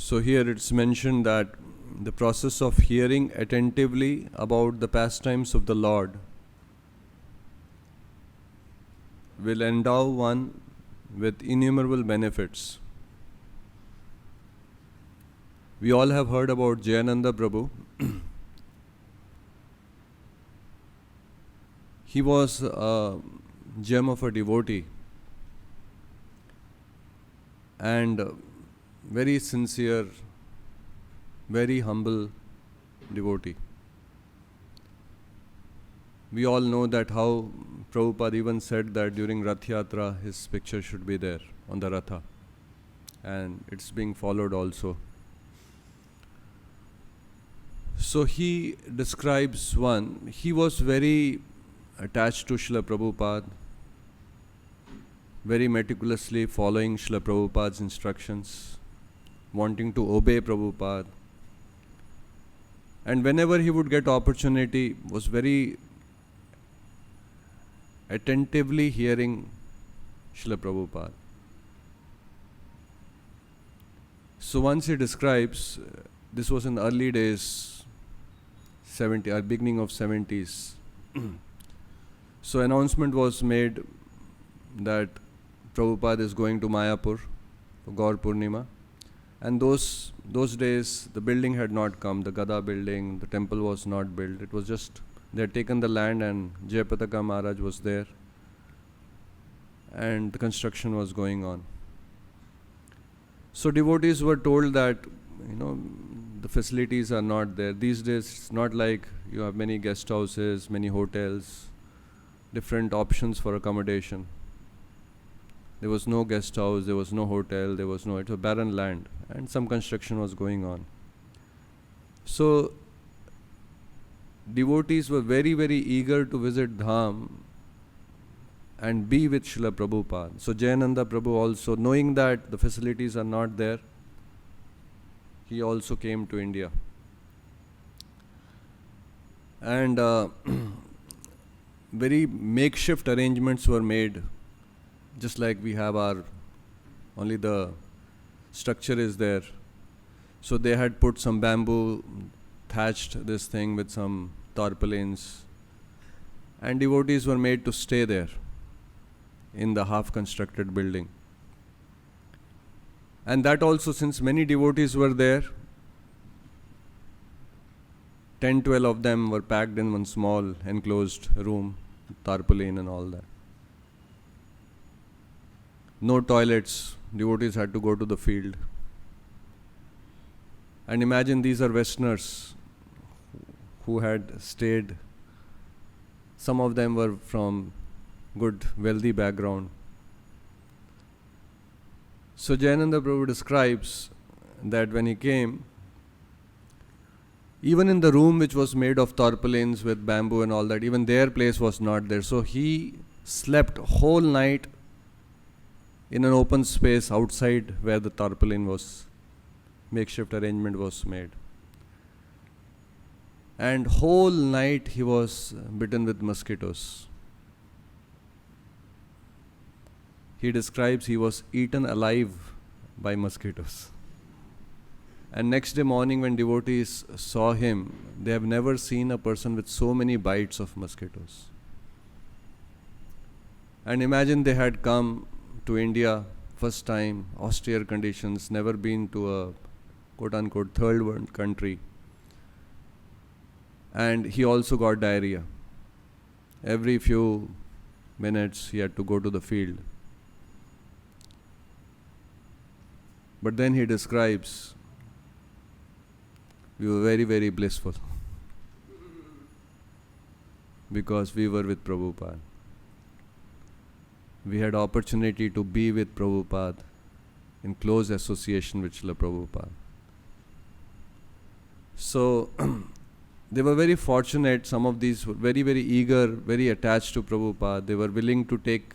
So here it's mentioned that the process of hearing attentively about the pastimes of the Lord will endow one with innumerable benefits. We all have heard about Jayananda Prabhu. He was a gem of a devotee and very sincere, very humble devotee. We all know that how Praupad even said that during Rath Yatra his picture should be there on the Ratha, and it's being followed also. So he describes one, he was very attached to Srila Prabhupada, very meticulously following Srila Prabhupada's instructions, wanting to obey Prabhupada. And whenever he would get opportunity, was very attentively hearing Srila Prabhupada. So once he describes, this was in the early days, beginning of 70s. So announcement was made that Prabhupada is going to Mayapur for Gaur Purnima. And those days the building had not come, the Gada building, the temple was not built. It was just, they had taken the land and Jayapataka Maharaj was there. And the construction was going on. So devotees were told that, the facilities are not there. These days it's not like you have many guest houses, many hotels, different options for accommodation. There was no guest house, there was no hotel, it was a barren land, and some construction was going on. So devotees were very, very eager to visit Dham and be with Srila Prabhupada. So Jayananda Prabhu also, knowing that the facilities are not there, he also came to India. And very makeshift arrangements were made, just like we have only the structure is there. So they had put some bamboo, thatched this thing with some tarpaulins, and devotees were made to stay there in the half-constructed building. And that also, since many devotees were there, 10, 12 of them were packed in one small enclosed room, tarpaulin and all that. No toilets, devotees had to go to the field. And imagine these are Westerners who had stayed. Some of them were from good, wealthy background. So Jayananda Prabhu describes that when he came, even in the room which was made of tarpaulins with bamboo and all that, even their place was not there. So he slept whole night in an open space outside where the tarpaulin was, makeshift arrangement was made. And whole night he was bitten with mosquitoes. He describes he was eaten alive by mosquitoes. And next day morning when devotees saw him, they have never seen a person with so many bites of mosquitoes. And imagine they had come to India first time, austere conditions, never been to a quote-unquote third world country. And he also got diarrhea. Every few minutes he had to go to the field. But then he describes, we were very, very blissful because we were with Prabhupada. We had opportunity to be with Prabhupada in close association with Srila Prabhupada. So they were very fortunate. Some of these were very, very eager, very attached to Prabhupada. They were willing to take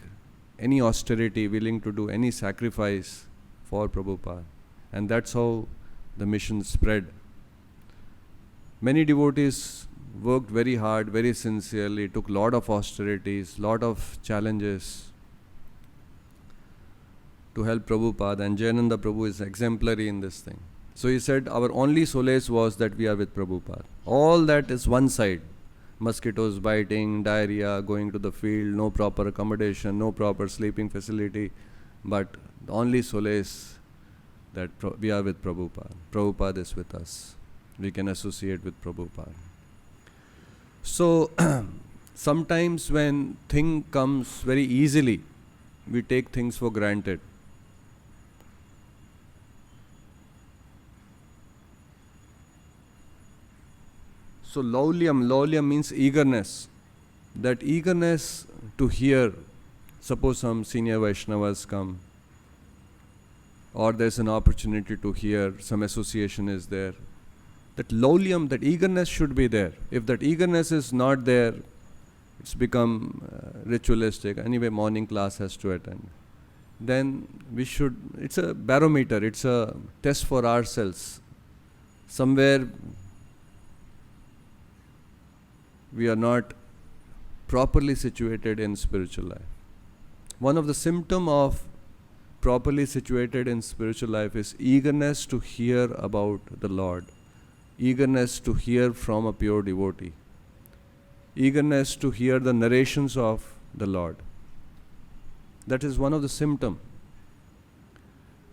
any austerity, willing to do any sacrifice for Prabhupada. And that's how the mission spread. Many devotees worked very hard, very sincerely, took lot of austerities, lot of challenges to help Prabhupada, and Jayananda Prabhu is exemplary in this thing. So he said, our only solace was that we are with Prabhupada. All that is one side. Mosquitoes biting, diarrhea, going to the field, no proper accommodation, no proper sleeping facility. But the only solace that we are with Prabhupada. Prabhupada is with us. We can associate with Prabhupada. So, sometimes when thing comes very easily, we take things for granted. So laulyam means eagerness. That eagerness to hear, suppose some senior Vaishnavas come, or there's an opportunity to hear, some association is there. That laulyam, that eagerness should be there. If that eagerness is not there, it's become ritualistic. Anyway, morning class has to attend. Then we should, it's a barometer, it's a test for ourselves. Somewhere we are not properly situated in spiritual life. One of the symptoms of properly situated in spiritual life is eagerness to hear about the Lord, eagerness to hear from a pure devotee, eagerness to hear the narrations of the Lord. That is one of the symptoms.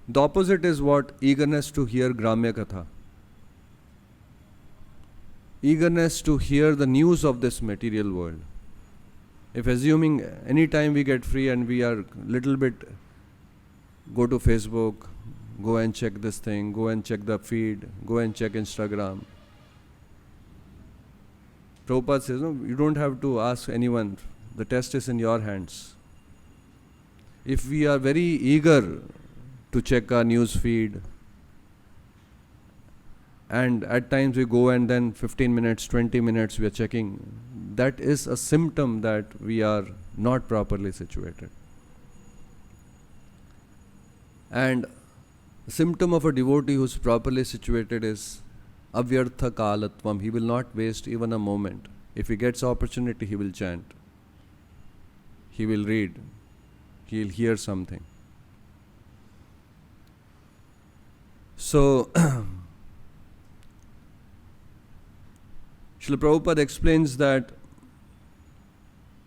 The opposite is what? Eagerness to hear Gramya Katha. Eagerness to hear the news of this material world. If assuming any time we get free and we are little bit, go to Facebook, go and check this thing, go and check the feed, go and check Instagram. Prabhupada says, no, you don't have to ask anyone. The test is in your hands. If we are very eager to check our news feed, and at times we go and then 15 minutes, 20 minutes we are checking, that is a symptom that we are not properly situated. And the symptom of a devotee who is properly situated is avyartha kalatvam. He will not waste even a moment. If he gets opportunity, he will chant. He will read. He will hear something. So, Srila Prabhupada explains that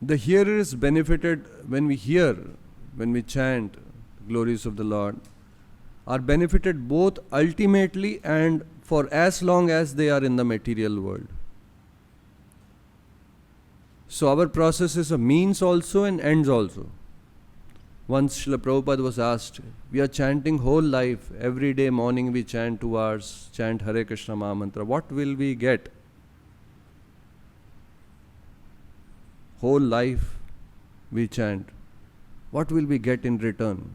the hearer is benefited when we hear, when we chant glories of the Lord, are benefited both ultimately and for as long as they are in the material world. So our process is a means also and ends also. Once Srila Prabhupada was asked, we are chanting whole life, every day morning we chant 2 hours, chant Hare Kṛṣṇa Mahamantra, what will we get? Whole life we chant, what will we get in return?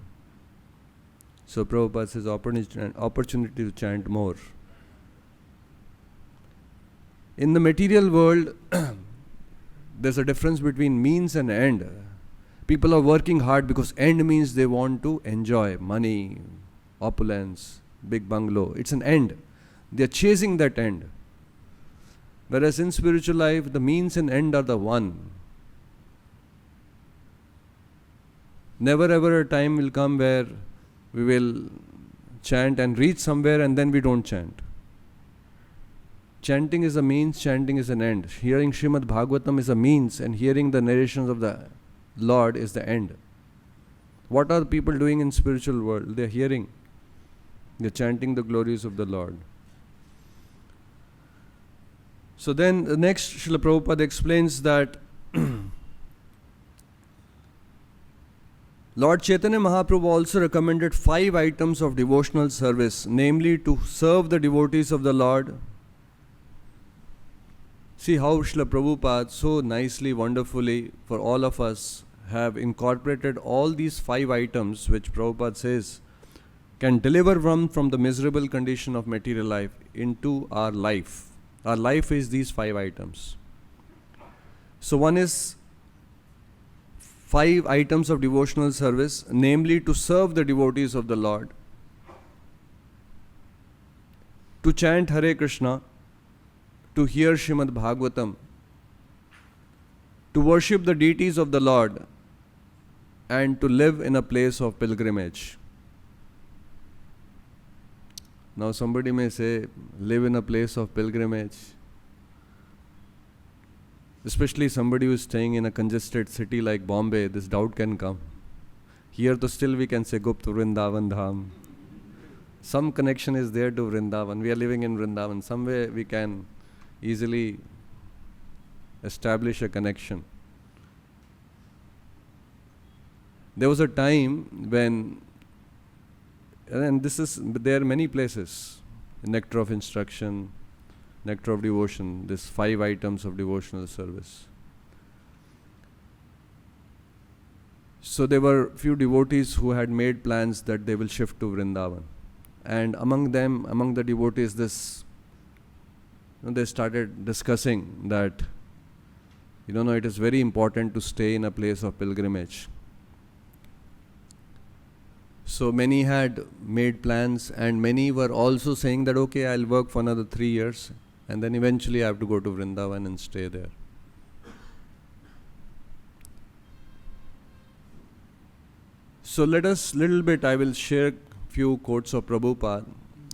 So Prabhupada says opportunity to chant more. In the material world, there's a difference between means and end. People are working hard because end means they want to enjoy money, opulence, big bungalow. It's an end. They are chasing that end. Whereas in spiritual life, the means and end are the one. Never ever a time will come where we will chant and reach somewhere and then we don't chant. Chanting is a means, chanting is an end. Hearing Śrīmad-Bhāgavatam is a means and hearing the narrations of the Lord is the end. What are people doing in spiritual world? They are hearing. They are chanting the glories of the Lord. So then the next Srila Prabhupada explains that Lord Caitanya Mahāprabhu also recommended 5 items of devotional service, namely to serve the devotees of the Lord. See how Srila Prabhupada so nicely, wonderfully for all of us have incorporated all these 5 items which Prabhupada says can deliver from the miserable condition of material life into our life. Our life is these 5 items. So one is 5 items of devotional service, namely to serve the devotees of the Lord, to chant Hare Kṛṣṇa, to hear Śrīmad-Bhāgavatam, to worship the deities of the Lord, and to live in a place of pilgrimage. Now somebody may say, live in a place of pilgrimage. Especially somebody who is staying in a congested city like Bombay, this doubt can come. Here to still we can say Gupt Vrindavan Dham. Some connection is there to Vrindavan. We are living in Vrindavan. Somewhere we can easily establish a connection. There was a time when, and there are many places, nectar of instruction, nectar of devotion, these 5 items of devotional service. So there were few devotees who had made plans that they will shift to Vrindavan. And among the devotees, they started discussing that, it is very important to stay in a place of pilgrimage. So many had made plans, and many were also saying that, okay, I'll work for another 3 years, and then eventually I have to go to Vrindavan and stay there. So I will share few quotes of Prabhupada.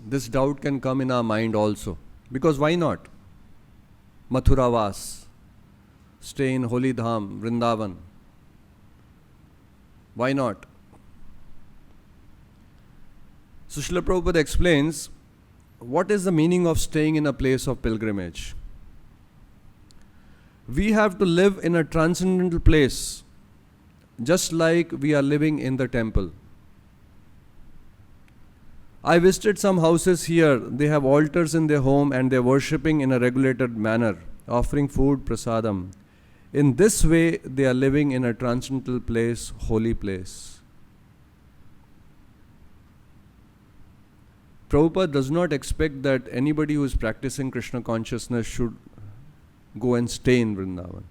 This doubt can come in our mind also. Because why not? Mathuravas, stay in Holy Dham, Vrindavan. Why not? So Srila Prabhupada explains, what is the meaning of staying in a place of pilgrimage? We have to live in a transcendental place, just like we are living in the temple. I visited some houses here. They have altars in their home and they are worshipping in a regulated manner, offering food, prasadam. In this way, they are living in a transcendental place, holy place. Prabhupada does not expect that anybody who is practicing Krishna consciousness should go and stay in Vrindavan.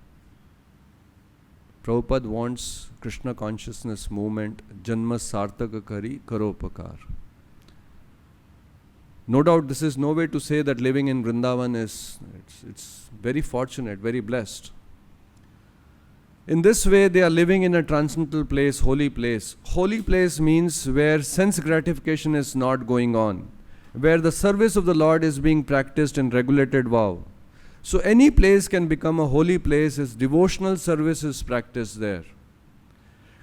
Prabhupada wants Krishna consciousness movement, janma sartaka kari karopakar. No doubt this is no way to say that living in Vrindavan it's very fortunate, very blessed. In this way, they are living in a transcendental place, holy place. Holy place means where sense gratification is not going on, where the service of the Lord is being practiced in regulated vow. So any place can become a holy place if devotional service is practiced there.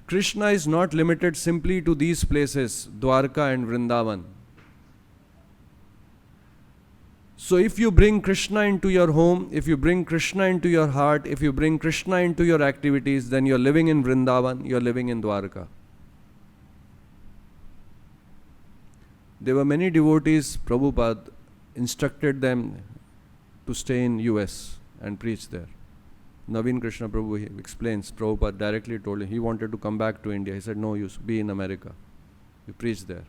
Krishna is not limited simply to these places, Dwarka and Vrindavan. So if you bring Krishna into your home, if you bring Krishna into your heart, if you bring Krishna into your activities, then you are living in Vrindavan, you are living in Dwarka. There were many devotees, Prabhupada instructed them to stay in US and preach there. Naveen Krishna Prabhu, he explains, Prabhupada directly told him, he wanted to come back to India. He said, no, you be in America. You preach there.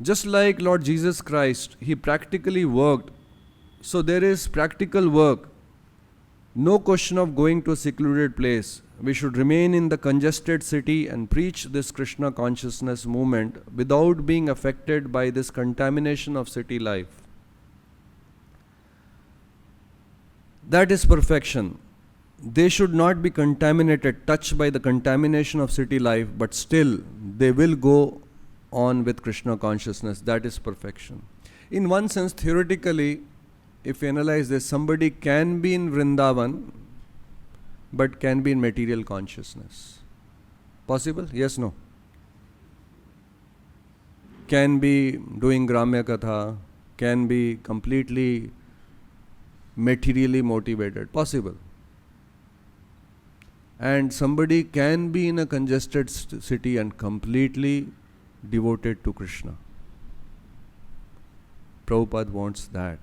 Just like Lord Jesus Christ, He practically worked. So there is practical work. No question of going to a secluded place. We should remain in the congested city and preach this Krishna consciousness movement without being affected by this contamination of city life. That is perfection. They should not be contaminated, touched by the contamination of city life, but still they will go on with Krishna consciousness. That is perfection. In one sense, theoretically, if you analyze this, somebody can be in Vrindavan but can be in material consciousness. Possible? Yes, no. Can be doing Gramya Katha, can be completely materially motivated. Possible. And somebody can be in a congested city and completely devoted to Krishna. Prabhupada wants that.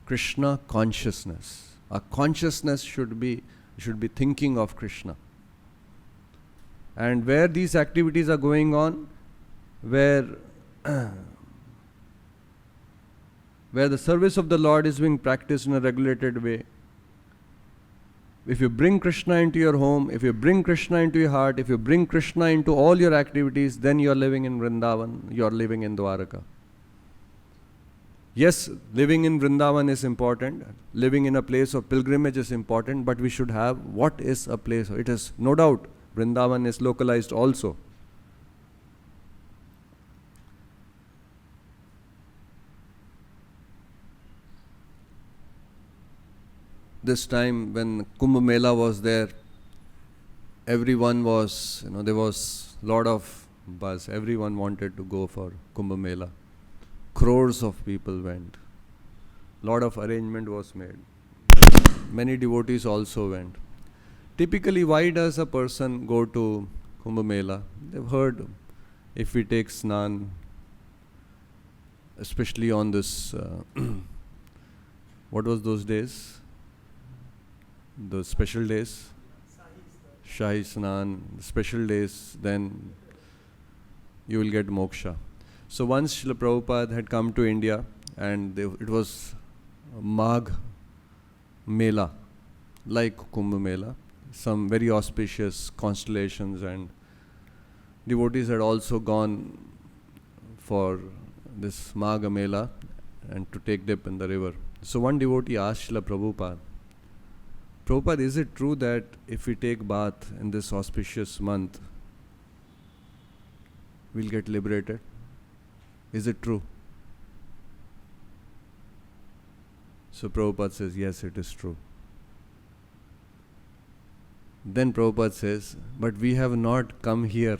Krishna consciousness. Our consciousness should be thinking of Krishna. And where these activities are going on, where the service of the Lord is being practiced in a regulated way, if you bring Krishna into your home, if you bring Krishna into your heart, if you bring Krishna into all your activities, then you are living in Vrindavan, you are living in Dwaraka. Yes, living in Vrindavan is important, living in a place of pilgrimage is important, but we should have what is a place. It is no doubt, Vrindavan is localized also. this time when Kumbh Mela was there, everyone was, there was lot of buzz. Everyone wanted to go for Kumbh Mela. Crores of people went. Lot of arrangement was made. Many devotees also went. Typically, why does a person go to Kumbh Mela? They've heard if we take snan, especially on this, what was those days? Those special days? Shahi Snan, special days, then you will get moksha. So once Srila Prabhupada had come to India, and it was Magh Mela, like Kumbh Mela, some very auspicious constellations, and devotees had also gone for this Magh Mela and to take dip in the river. So one devotee asked Srila Prabhupada, Prabhupada, is it true that if we take bath in this auspicious month, we'll get liberated? Is it true? So Prabhupada says, yes, it is true. Then Prabhupada says, but we have not come here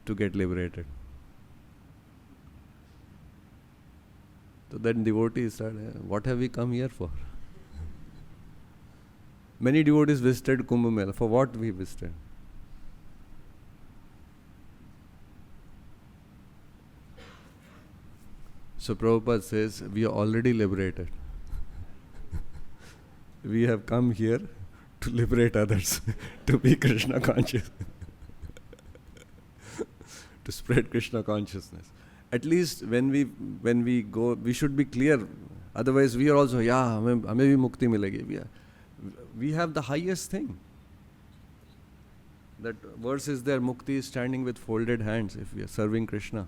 to get liberated. So then devotees said, what have we come here for? Many devotees visited Kumbh Mela. For what we visited? So Prabhupada says, we are already liberated. We have come here to liberate others, to be Krishna conscious, to spread Krishna consciousness. At least when we go, we should be clear. Otherwise, we are also, hame bhi mukti milegi. We have the highest thing. That verse is there, mukti is standing with folded hands if we are serving Krishna.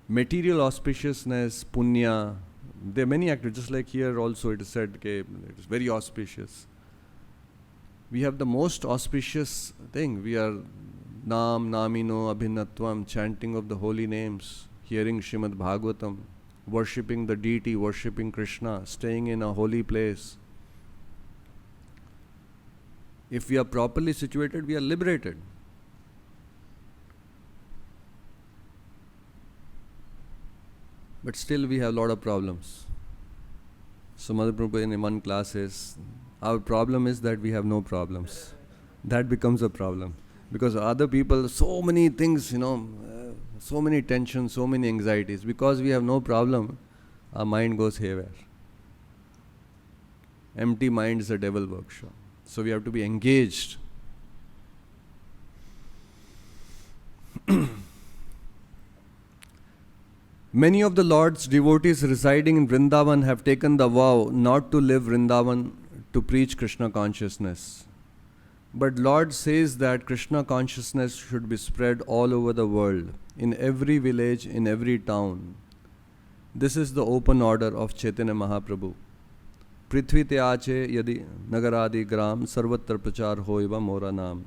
Material auspiciousness, punya, there are many activities. Just like here also it is said, it is very auspicious. We have the most auspicious thing. We are Nam, Namino, Abhinatvam, chanting of the holy names, hearing Śrīmad-Bhāgavatam, worshipping the Deity, worshipping Krishna, staying in a holy place. If we are properly situated, we are liberated. But still we have a lot of problems. So Mother Prabhupada in one class says, our problem is that we have no problems. That becomes a problem. Because other people, so many things, so many tensions, so many anxieties. Because we have no problem, our mind goes haywire. Empty mind is a devil workshop. So we have to be engaged. Many of the Lord's devotees residing in Vrindavan have taken the vow not to leave Vrindavan to preach Krishna consciousness. But Lord says that Krishna consciousness should be spread all over the world, in every village, in every town. This is the open order of Caitanya Mahāprabhu. Prithvi te aache yadi nagaradi gram sarvatra prachar hoiva mora naam.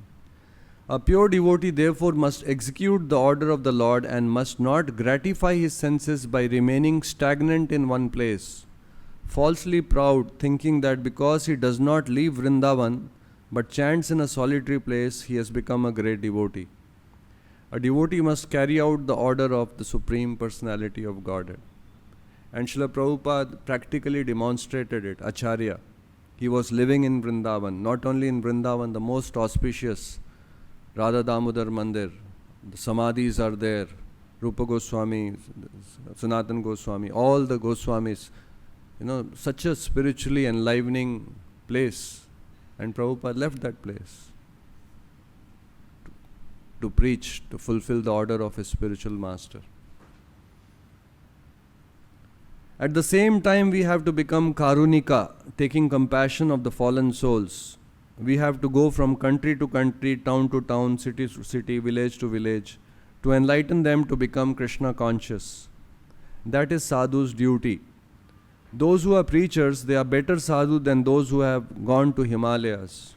A pure devotee therefore must execute the order of the Lord and must not gratify his senses by remaining stagnant in one place, falsely proud, thinking that because he does not leave Vrindavan but chants in a solitary place, he has become a great devotee. A devotee must carry out the order of the Supreme Personality of Godhead. And Srila Prabhupada practically demonstrated it, Acharya. He was living in Vrindavan, not only in Vrindavan, the most auspicious Radha Damodar Mandir, the Samadhis are there, Rupa Goswami, Sanatan Goswami, all the Goswamis, such a spiritually enlivening place. And Prabhupada left that place to preach, to fulfill the order of his spiritual master. At the same time, we have to become Karunika, taking compassion of the fallen souls. We have to go from country to country, town to town, city to city, village to village, to enlighten them to become Krishna conscious. That is sadhu's duty. Those who are preachers, they are better sadhu than those who have gone to Himalayas.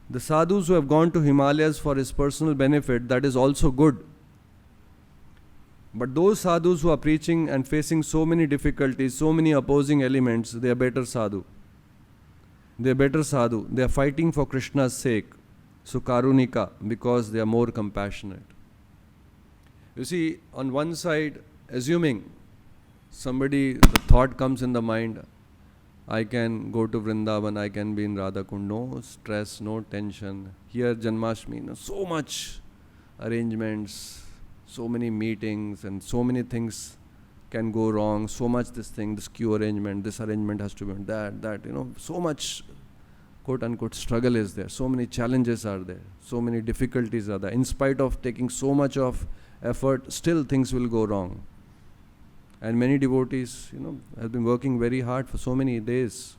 The sadhus who have gone to Himalayas for his personal benefit, that is also good. But those sadhus who are preaching and facing so many difficulties, so many opposing elements, they are better sadhu. They are better sadhu. They are fighting for Krishna's sake. So karunika, because they are more compassionate. You see, on one side, assuming somebody, the thought comes in the mind, I can go to Vrindavan, I can be in Radhakund, no stress, no tension. Here Janmashtami, so much arrangements, so many meetings and so many things can go wrong, so much this queue arrangement, this arrangement has to be that, so much quote unquote struggle is there, so many challenges are there, so many difficulties are there. In spite of taking so much of effort, still things will go wrong. And many devotees, have been working very hard for so many days.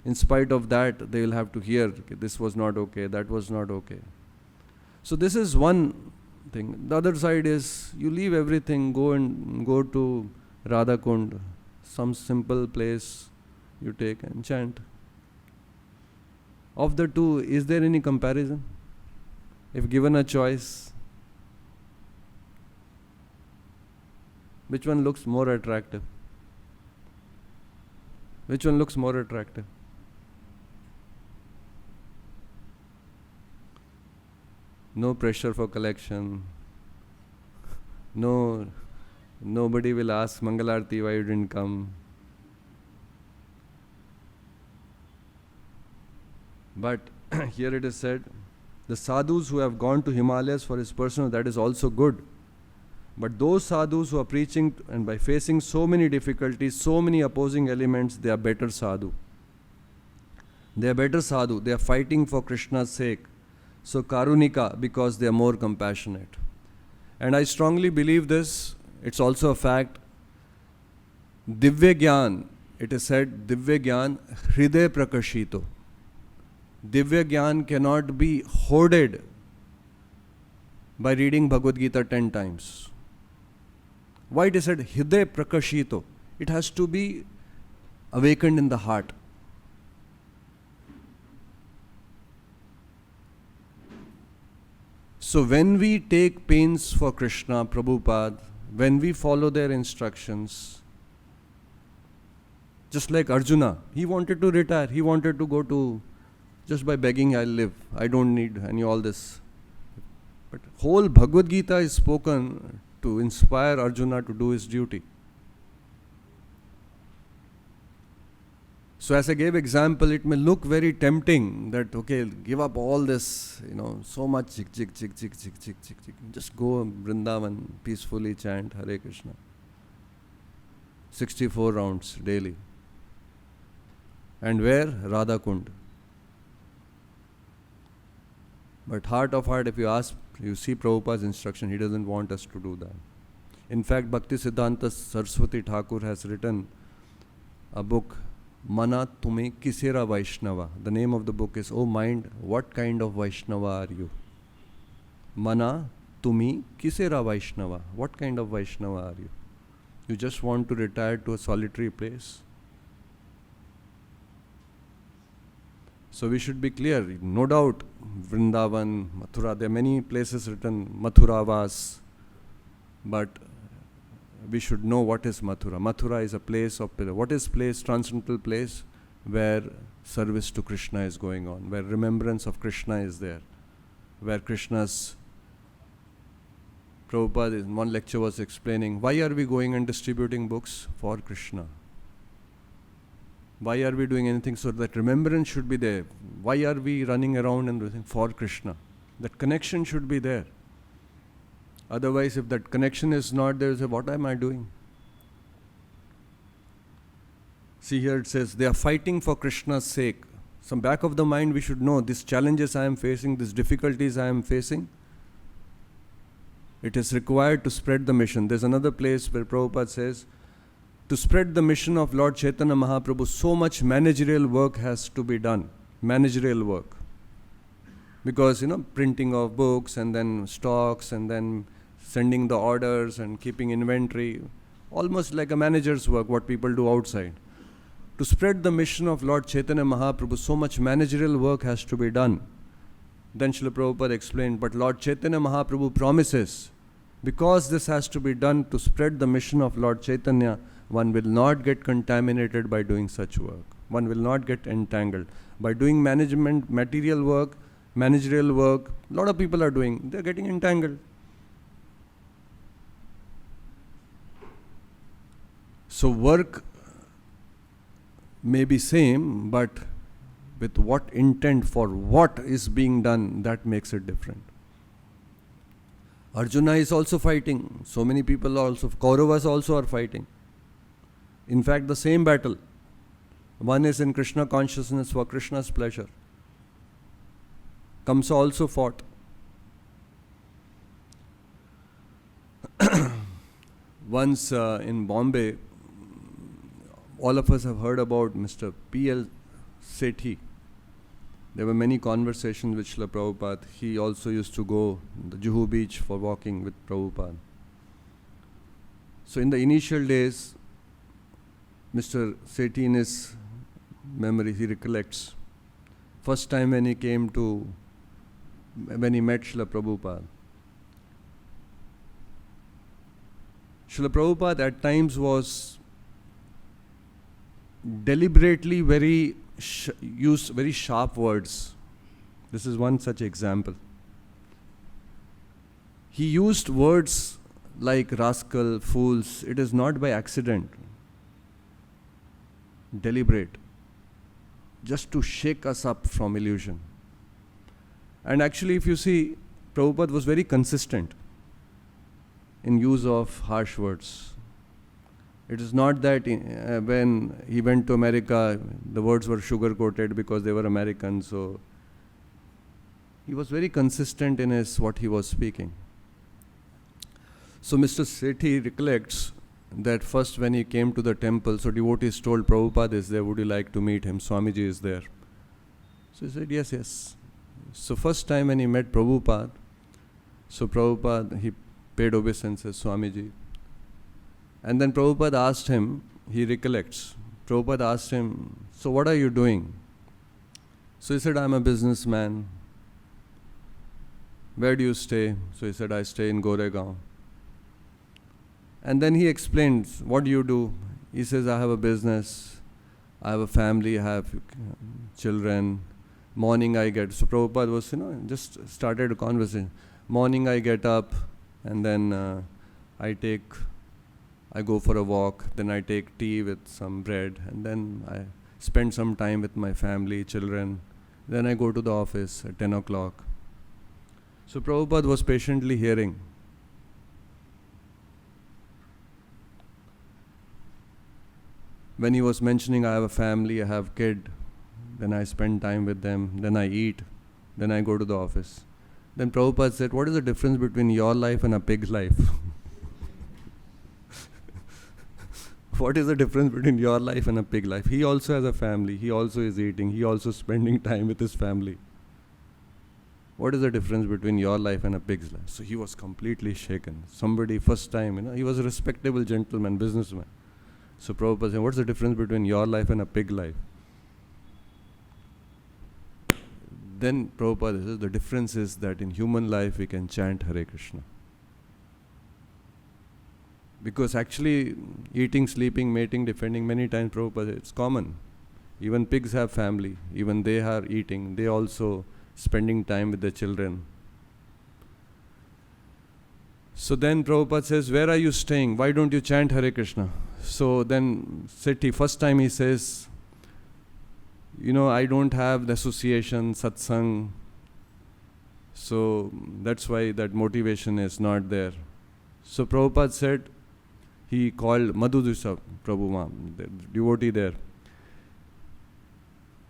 In spite of that, they will have to hear, this was not okay, that was not okay. So this is one thing. The other side is, you leave everything, go to Radhakund, some simple place you take and chant. Of the two, is there any comparison? If given a choice, which one looks more attractive? Which one looks more attractive? No pressure for collection. Nobody will ask Mangalarti why you didn't come. But here it is said, the sadhus who have gone to Himalayas for his personal, that is also good. But those sadhus who are preaching and by facing so many difficulties, so many opposing elements, they are better sadhu. They are better sadhu. They are fighting for Krishna's sake. So karunika, because they are more compassionate. And I strongly believe this. It's also a fact. Divya Gyan, it is said, Divya Gyan hriday prakashito. Divya Gyan cannot be hoarded by reading Bhagavad Gita 10 times. Why it is said hriday prakashito? It has to be awakened in the heart. So when we take pains for Krishna, Prabhupada, when we follow their instructions, just like Arjuna, he wanted to retire, he wanted to go to, just by begging I'll live, I don't need any all this. But whole Bhagavad Gita is spoken to inspire Arjuna to do his duty. So as I gave example, it may look very tempting that, okay, give up all this, so much jig. Just go Vrindavan, peacefully chant Hare Kṛṣṇa. 64 rounds daily. And where? Radhakund. But heart of heart, if you see Prabhupada's instruction, he doesn't want us to do that. In fact, Bhakti Siddhanta Saraswati Thakur has written a book, Mana Tume Kisera Vaishnava. The name of the book is, O mind, what kind of Vaishnava are you? Mana Tumi Kisera Vaishnava. What kind of Vaishnava are you? You just want to retire to a solitary place? So we should be clear. No doubt, Vrindavan, Mathura, there are many places written Mathuravas, but we should know what is Mathura. Mathura is a place of, what is place, transcendental place, where service to Krishna is going on, where remembrance of Krishna is there, where Krishna's, Prabhupada in one lecture was explaining, why are we going and distributing books? For Krishna. Why are we doing anything? So that remembrance should be there. Why are we running around and everything? For Krishna. That connection should be there. Otherwise, if that connection is not there, say, what am I doing? See here it says, they are fighting for Krishna's sake. Some back of the mind we should know, these challenges I am facing, these difficulties I am facing, it is required to spread the mission. There's another place where Prabhupada says, to spread the mission of Lord Caitanya Mahāprabhu, so much managerial work has to be done. Managerial work. Because, printing of books and then stocks and then sending the orders and keeping inventory, almost like a manager's work, what people do outside. To spread the mission of Lord Caitanya Mahāprabhu, so much managerial work has to be done. Then Srila Prabhupada explained, but Lord Caitanya Mahāprabhu promises Because this has to be done to spread the mission of Lord Chaitanya, one will not get contaminated by doing such work. One will not get entangled. By doing material work, managerial work, a lot of people are doing, they're getting entangled. So work may be same, but with what intent, for what is being done, that makes it different. Arjuna is also fighting. So many people also, Kauravas also are fighting. In fact, the same battle. One is in Krishna consciousness for Krishna's pleasure. Kamsa also fought. Once in Bombay, all of us have heard about Mr. P.L. Sethi. There were many conversations with Srila Prabhupada. He also used to go to the Juhu beach for walking with Prabhupada. So in the initial days, Mr. Sethi, in his memory, he recollects, first time when he met Srila Prabhupada. Srila Prabhupada at times was deliberately used very sharp words. This is one such example. He used words like rascal, fools. It is not by accident. Deliberate. Just to shake us up from illusion. And actually, if you see, Prabhupada was very consistent in use of harsh words. It is not that when he went to America, the words were sugar-coated because they were American. So he was very consistent in what he was speaking. So Mr. Sethi recollects that first when he came to the temple, so devotees told Prabhupada is there, would you like to meet him? Swamiji is there. So he said, yes. So first time when he met Prabhupada, so Prabhupada, he paid obeisances, Swamiji. And then Prabhupada asked him, he recollects, Prabhupada asked him, so what are you doing? So he said, I'm a businessman. Where do you stay? So he said, I stay in Goregaon. And then he explained, what do you do? He says, I have a business, I have a family, I have children. Morning I get, so Prabhupada was, just started a conversation. Morning I get up and then I go for a walk, then I take tea with some bread, and then I spend some time with my family, children. Then I go to the office at 10 o'clock. So Prabhupada was patiently hearing. When he was mentioning, I have a family, I have kid, then I spend time with them, then I eat, then I go to the office. Then Prabhupada said, what is the difference between your life and a pig's life? What is the difference between your life and a pig life? He also has a family, he also is eating, he also spending time with his family. What is the difference between your life and a pig's life? So he was completely shaken. Somebody first time, he was a respectable gentleman, businessman. So Prabhupada said, what's the difference between your life and a pig life? Then Prabhupada says, the difference is that in human life we can chant Hare Kṛṣṇa. Because actually eating, sleeping, mating, defending, many times Prabhupada says, it's common. Even pigs have family. Even they are eating. They also spending time with their children. So then Prabhupada says, where are you staying? Why don't you chant Hare Kṛṣṇa? So then Sethi, first time he says, I don't have the association, satsang. So that's why that motivation is not there. So Prabhupada said, he called Madhudisa Prabhu, the devotee there.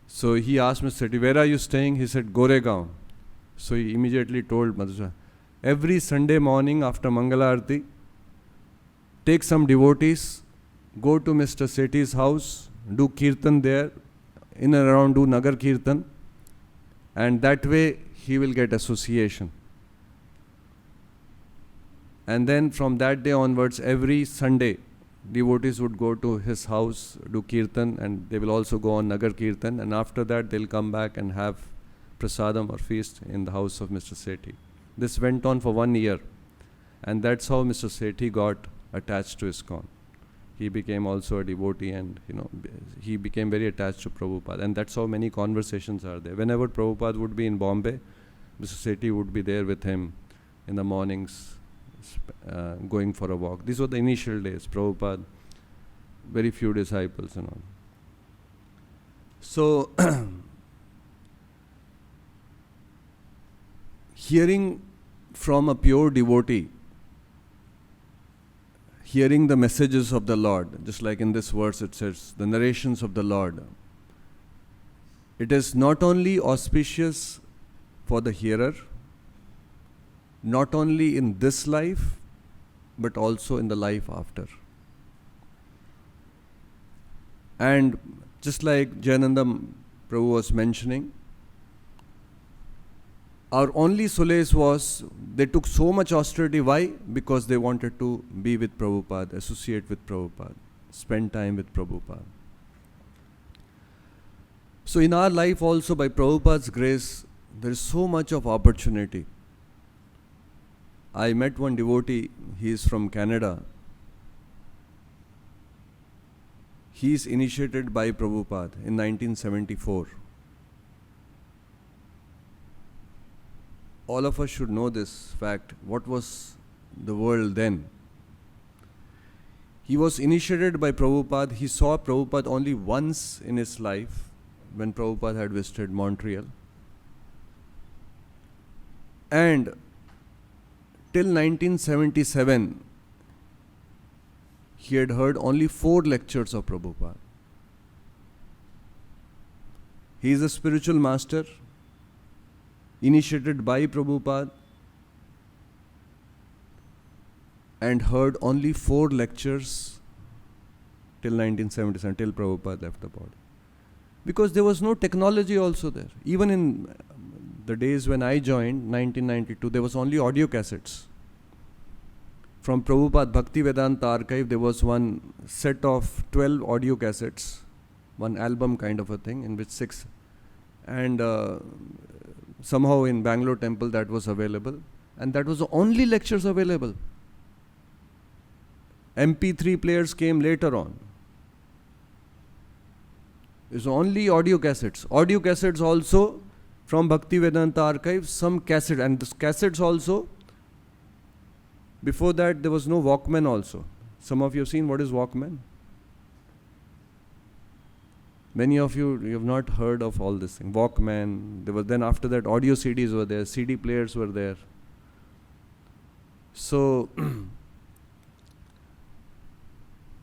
So he asked Mr. Sethi, where are you staying? He said, Goregaon. So he immediately told Madhudisa, every Sunday morning after Mangalarti, take some devotees, go to Mr. Sethi's house, do kirtan there, in and around do Nagar Kirtan, and that way he will get association. And then from that day onwards, every Sunday, devotees would go to his house, do Kirtan, and they will also go on Nagar Kirtan, and after that they'll come back and have prasadam or feast in the house of Mr. Sethi. This went on for 1 year. And that's how Mr. Sethi got attached to ISKCON. He became also a devotee, and he became very attached to Prabhupada. And that's how many conversations are there. Whenever Prabhupada would be in Bombay, Mr. Sethi would be there with him in the mornings, going for a walk. These were the initial days. Prabhupada, very few disciples and all. So, hearing from a pure devotee, hearing the messages of the Lord, just like in this verse it says, the narrations of the Lord, it is not only auspicious for the hearer, not only in this life, but also in the life after. And just like Jayananda Prabhu was mentioning, our only solace was, they took so much austerity. Why? Because they wanted to be with Prabhupada, associate with Prabhupada, spend time with Prabhupada. So in our life also, by Prabhupada's grace, there is so much of opportunity. I met one devotee, he is from Canada. He is initiated by Prabhupada in 1974. All of us should know this fact. What was the world then? He was initiated by Prabhupada. He saw Prabhupada only once in his life when Prabhupada had visited Montreal. And till 1977, he had heard only 4 lectures of Prabhupada. He is a spiritual master, initiated by Prabhupada, and heard only 4 lectures till 1977, till Prabhupada left the body. Because there was no technology also there. Even in the days when I joined, 1992, there was only audio cassettes. From Prabhupada Bhakti Vedanta archive, there was one set of 12 audio cassettes, one album kind of a thing, in which 6. And somehow in Bangalore temple that was available. And that was the only lectures available. MP3 players came later on. It's only audio cassettes. Audio cassettes also from Bhakti Vedanta archives, some cassette. And the cassettes also, before that there was no Walkman also. Some of you have seen what is Walkman? Many of you have not heard of all this thing. Walkman, there was then after that audio CDs were there, CD players were there. So,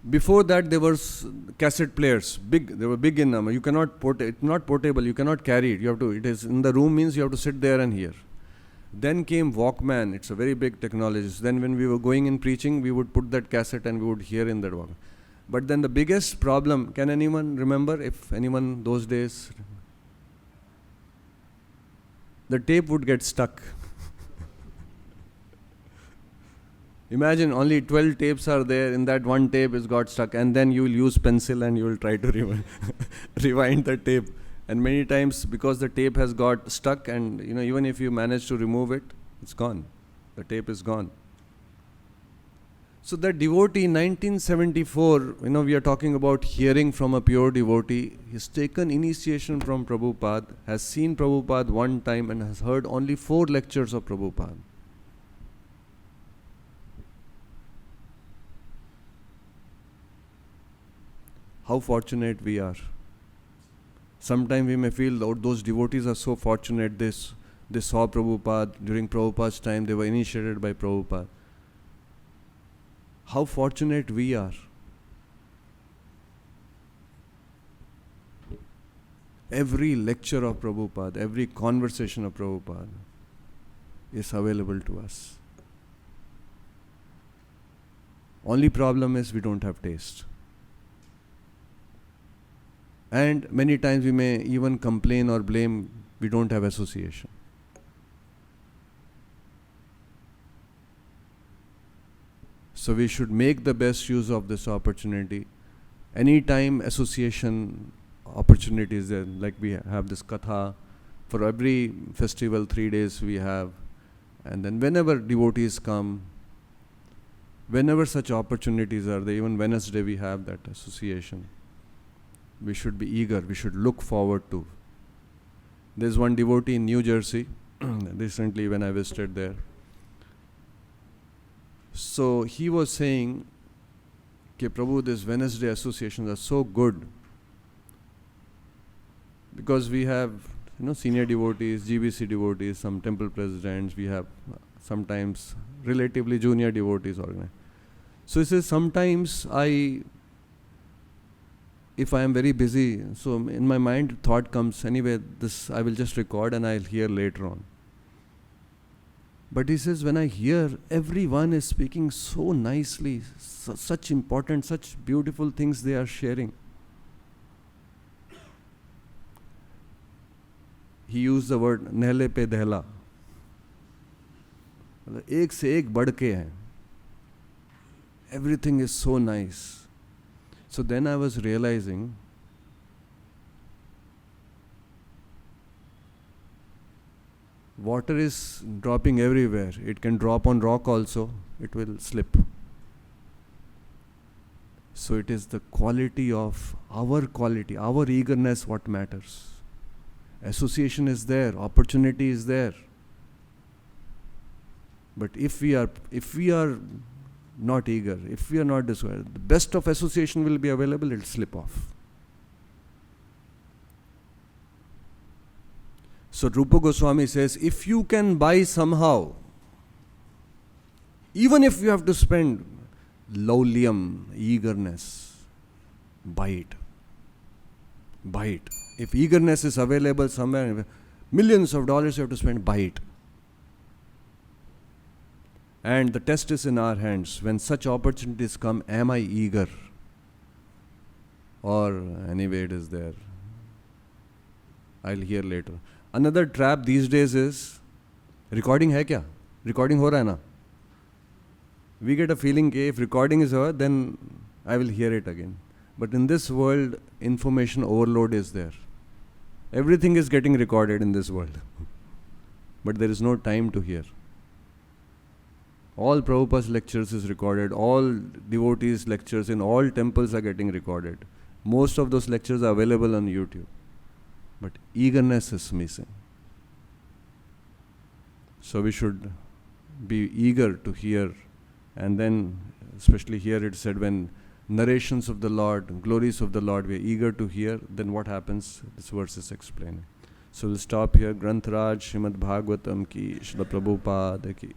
before that there was cassette players, they were big in number. You cannot it's not portable, you cannot carry it. You have to, it is in the room means you have to sit there and hear. Then came Walkman, it's a very big technology. So then when we were going in preaching, we would put that cassette and we would hear in that Walkman. But then the biggest problem, can anyone remember, if anyone those days, the tape would get stuck. Imagine only 12 tapes are there, in that one tape is got stuck, and then you will use pencil and you will try to rewind the tape. And many times because the tape has got stuck and even if you manage to remove it, it's gone. The tape is gone. So that devotee in 1974, we are talking about hearing from a pure devotee. He's taken initiation from Prabhupada, has seen Prabhupada one time and has heard only 4 lectures of Prabhupada. How fortunate we are. Sometimes we may feel, oh, those devotees are so fortunate, they saw Prabhupada, during Prabhupada's time they were initiated by Prabhupada. How fortunate we are. Every lecture of Prabhupada, every conversation of Prabhupada is available to us. Only problem is we don't have taste. And many times we may even complain or blame we don't have association. So we should make the best use of this opportunity. Anytime association opportunities there, like we have this katha, for every festival 3 days we have, and then whenever devotees come, Whenever such opportunities are there, even Wednesday we have that association. We should be eager, we should look forward to. There's one devotee in New Jersey, recently when I visited there. So he was saying, "Ke Prabhu, these Wednesday associations are so good because we have, senior devotees, GBC devotees, some temple presidents, we have sometimes relatively junior devotees organized." So he says, sometimes if I am very busy, so in my mind thought comes, anyway, this I will just record and I'll hear later on. But he says, when I hear everyone is speaking so nicely, such important, such beautiful things they are sharing. He used the word "nehle pe dehla." एक से एक बढ़ के हैं. Everything is so nice. So then I was realizing water is dropping everywhere. It can drop on rock also. It will slip. So it is the quality, our eagerness what matters. Association is there, opportunity is there. But if we are not eager, if we are not discovered, the best of association will be available, it will slip off. So Rupa Goswami says, if you can buy somehow, even if you have to spend laulyam, eagerness, buy it. Buy it. If eagerness is available somewhere, millions of dollars you have to spend, buy it. And the test is in our hands. When such opportunities come, am I eager? Or anyway, it is there. I'll hear later. Another trap these days is, recording hai kya? Recording ho raha hai na? We get a feeling that if recording is over, then I will hear it again. But in this world, information overload is there. Everything is getting recorded in this world. But there is no time to hear. All Prabhupada's lectures is recorded. All devotees' lectures in all temples are getting recorded. Most of those lectures are available on YouTube. But eagerness is missing. So we should be eager to hear. And then, especially here it said, when narrations of the Lord, glories of the Lord, we are eager to hear, then what happens? This verse is explaining. So we'll stop here. Granthraj, Śrīmad-Bhāgavatam ki, Śrīla Prabhupada ki.